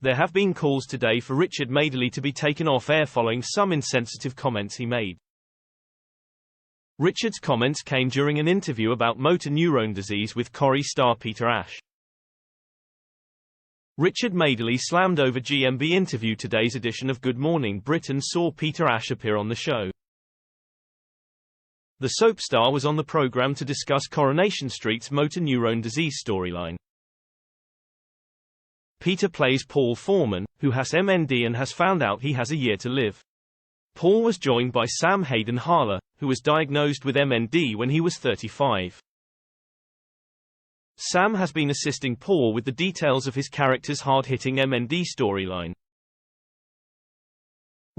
There have been calls today for Richard Madeley to be taken off air following some insensitive comments he made. Richard's comments came during an interview about motor neurone disease with Corrie star Peter Ash. Richard Madeley slammed over GMB interview. Today's edition of Good Morning Britain saw Peter Ash appear on the show. The soap star was on the programme to discuss Coronation Street's motor neurone disease storyline. Peter plays Paul Foreman, who has MND and has found out he has a year to live. Paul was joined by Sam Hayden-Harler, who was diagnosed with MND when he was 35. Sam has been assisting Paul with the details of his character's hard-hitting MND storyline.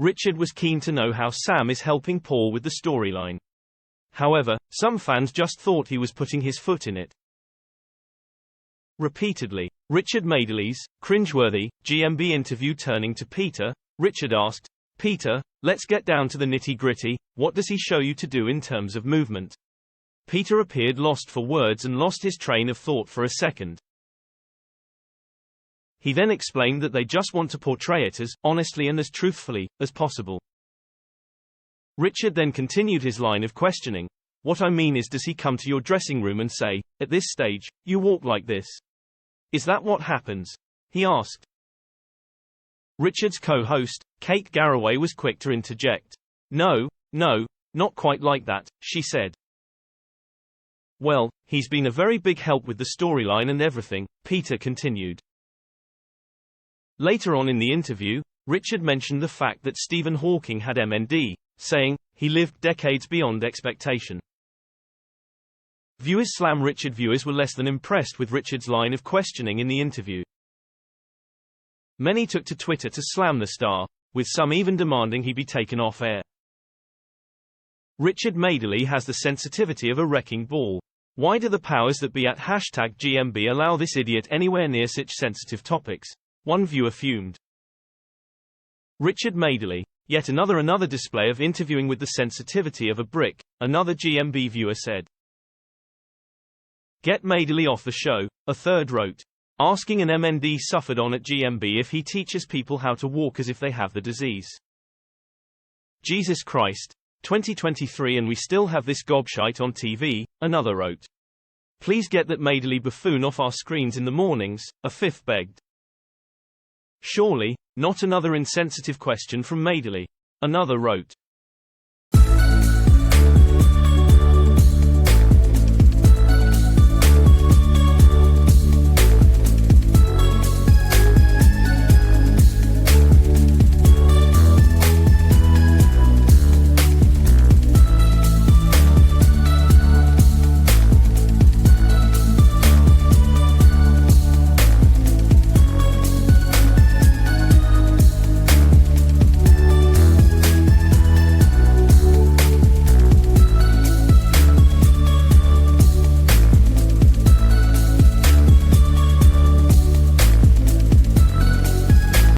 Richard was keen to know how Sam is helping Paul with the storyline. However, some fans just thought he was putting his foot in it. Repeatedly, Richard Madeley's cringeworthy GMB interview. Turning to Peter, Richard asked, "Peter, let's get down to the nitty-gritty. What does he show you to do in terms of movement?" Peter appeared lost for words and lost his train of thought for a second. He then explained that they just want to portray it as honestly and as truthfully as possible. Richard then continued his line of questioning. "What I mean is, does he come to your dressing room and say, 'At this stage, you walk like this'? Is that what happens?" he asked. Richard's co-host, Kate Garraway, was quick to interject. No, not quite like that," she said. "Well, he's been a very big help with the storyline and everything," Peter continued. Later on in the interview, Richard mentioned the fact that Stephen Hawking had MND, saying, "He lived decades beyond expectation." Viewers slam Richard. Viewers were less than impressed with Richard's line of questioning in the interview. Many took to Twitter to slam the star, with some even demanding he be taken off air. Richard Madeley has the sensitivity of a wrecking ball. Why do the powers that be at #GMB allow this idiot anywhere near such sensitive topics? One viewer fumed. Richard Madeley, yet another display of interviewing with the sensitivity of a brick, another GMB viewer said. "Get Madeley off the show," a third wrote. Asking an MND suffered on at GMB if he teaches people how to walk as if they have the disease. "Jesus Christ. 2023 and we still have this gobshite on TV," another wrote. "Please get that Madeley buffoon off our screens in the mornings," a fifth begged. "Surely, not another insensitive question from Madeley," another wrote.